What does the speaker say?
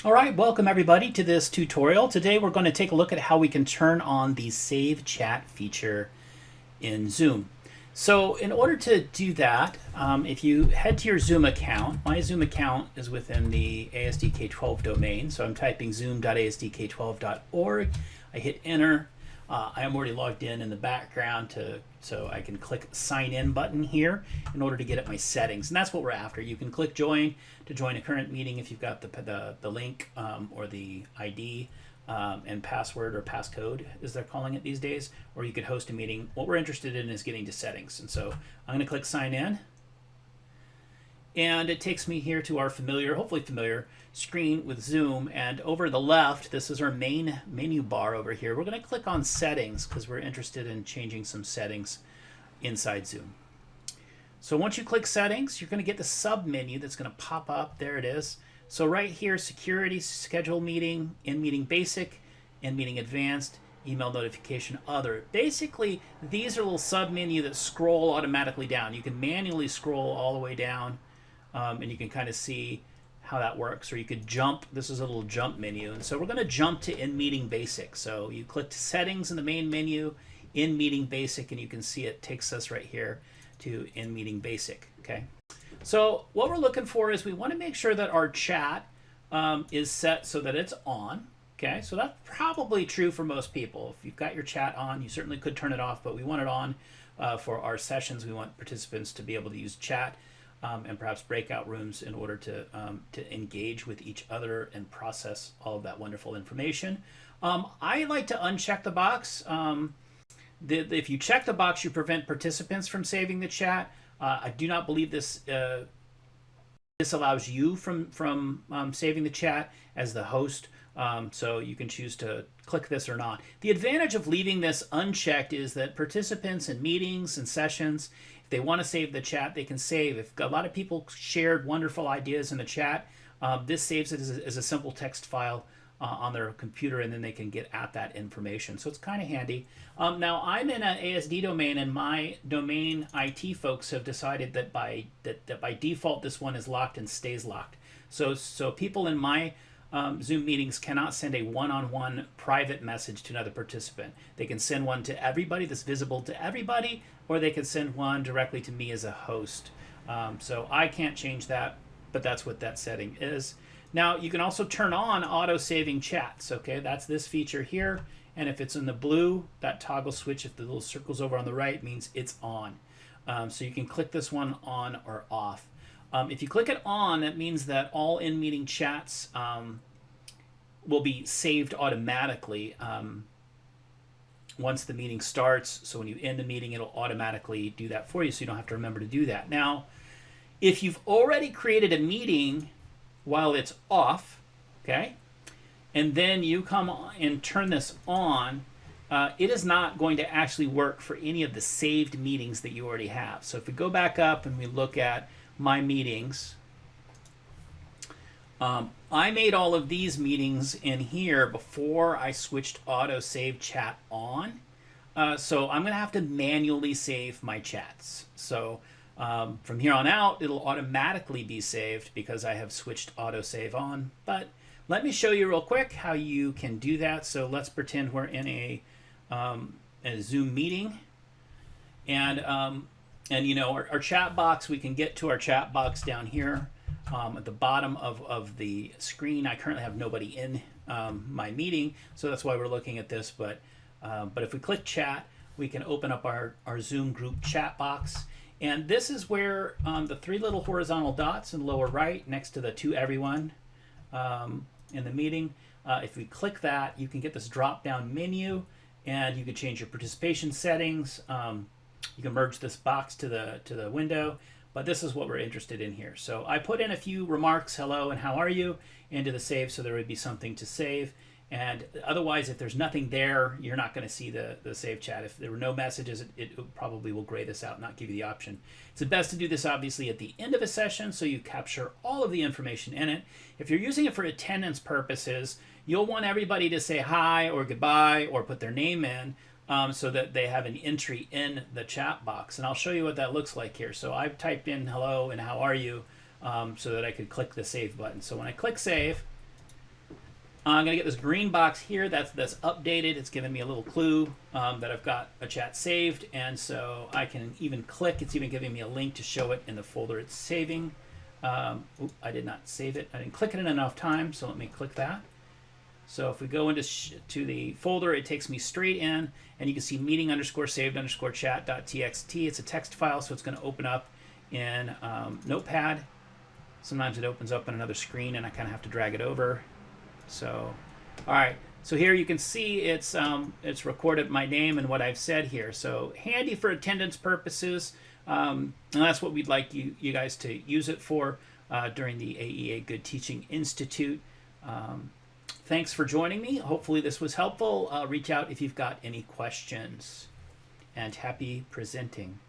All right, welcome everybody to this tutorial. Today we're going to take a look at how we can turn on the Save Chat feature in Zoom. So in order to do that, if you head to your Zoom account, my Zoom account is within the ASDK12 domain. So I'm typing zoom.asdk12.org. I hit enter. I am already logged in the background so I can click sign in button here in order to get at my settings. And that's what we're after. You can click join to join a current meeting if you've got the link or the ID and password or passcode as they're calling it these days, or you could host a meeting. What we're interested in is getting to settings. And so I'm going to click sign in. And it takes me here to our familiar, hopefully familiar, screen with Zoom. And over the left, this is our main menu bar over here. We're going to click on settings because we're interested in changing some settings inside Zoom. So once you click settings, you're going to get the sub menu that's going to pop up. There it is. So right here, security, schedule meeting, in meeting basic, in meeting advanced, email notification, other. Basically, these are little sub menu that scroll automatically down. You can manually scroll all the way down. And you can kind of see how that works. Or you could jump. This is a little jump menu. And so we're going to jump to in-meeting basic. So you click settings in the main menu, in-meeting basic, and you can see it takes us right here to in-meeting basic. Okay. So what we're looking for is we want to make sure that our chat is set so that it's on. Okay. So that's probably true for most people. If you've got your chat on, you certainly could turn it off, but we want it on for our sessions. We want participants to be able to use chat. And perhaps breakout rooms in order to engage with each other and process all of that wonderful information. I like to uncheck the box. If you check the box, you prevent participants from saving the chat. I do not believe this allows you from saving the chat as the host. So you can choose to click this or not. The advantage of leaving this unchecked is that participants in meetings and sessions, if they want to save the chat, they can save. If a lot of people shared wonderful ideas in the chat, this saves it as a simple text file on their computer, and then they can get at that information. So it's kind of handy. Now I'm in an ASD domain, and my domain IT folks have decided that by default this one is locked and stays locked. So people in my Zoom meetings cannot send a one-on-one private message to another participant. They can send one to everybody that's visible to everybody, or they can send one directly to me as a host. So I can't change that, but that's what that setting is. Now you can also turn on auto-saving chats. Okay, that's this feature here, and if it's in the blue, that toggle switch, if the little circle's over on the right, means it's on. So you can click this one on or off. If you click it on, that means that all in-meeting chats will be saved automatically once the meeting starts. So when you end the meeting, it'll automatically do that for you, so you don't have to remember to do that. Now, if you've already created a meeting while it's off, okay, and then you come on and turn this on, it is not going to actually work for any of the saved meetings that you already have. So if we go back up and we look at my meetings, I made all of these meetings in here before I switched auto save chat on. So I'm going to have to manually save my chats. So from here on out, it'll automatically be saved because I have switched auto save on. But let me show you real quick how you can do that. So let's pretend we're in a Zoom meeting, and you know, our chat box, we can get to our chat box down here at the bottom of the screen. I currently have nobody in my meeting, so that's why we're looking at this. But if we click chat, we can open up our Zoom group chat box. And this is where the three little horizontal dots in the lower right next to the to everyone in the meeting, if we click that, you can get this drop down menu, and you can change your participation settings. You can merge this box to the window, but this is what we're interested in here. So I put in a few remarks, hello and how are you, into the save, so there would be something to save. And otherwise, if there's nothing there, you're not going to see the save chat. If there were no messages, it probably will gray this out, not give you the option. It's best to do this obviously at the end of a session, so you capture all of the information in it. If you're using it for attendance purposes, you'll want everybody to say hi or goodbye or put their name in, so that they have an entry in the chat box. And I'll show you what that looks like here. So I've typed in hello and how are you, so that I could click the save button. So when I click save, I'm going to get this green box here that's updated. It's giving me a little clue that I've got a chat saved, and so I can even click. It's even giving me a link to show it in the folder it's saving. I did not save it. I didn't click it in enough time, so let me click that. So if we go into to the folder, it takes me straight in, and you can see meeting_saved_chat.txt. It's a text file, so it's going to open up in Notepad. Sometimes it opens up in another screen, and I kind of have to drag it over. So, all right. So here you can see it's recorded my name and what I've said here. So handy for attendance purposes, and that's what we'd like you guys to use it for during the AEA Good Teaching Institute. Thanks for joining me. Hopefully this was helpful. Reach out if you've got any questions. And happy presenting.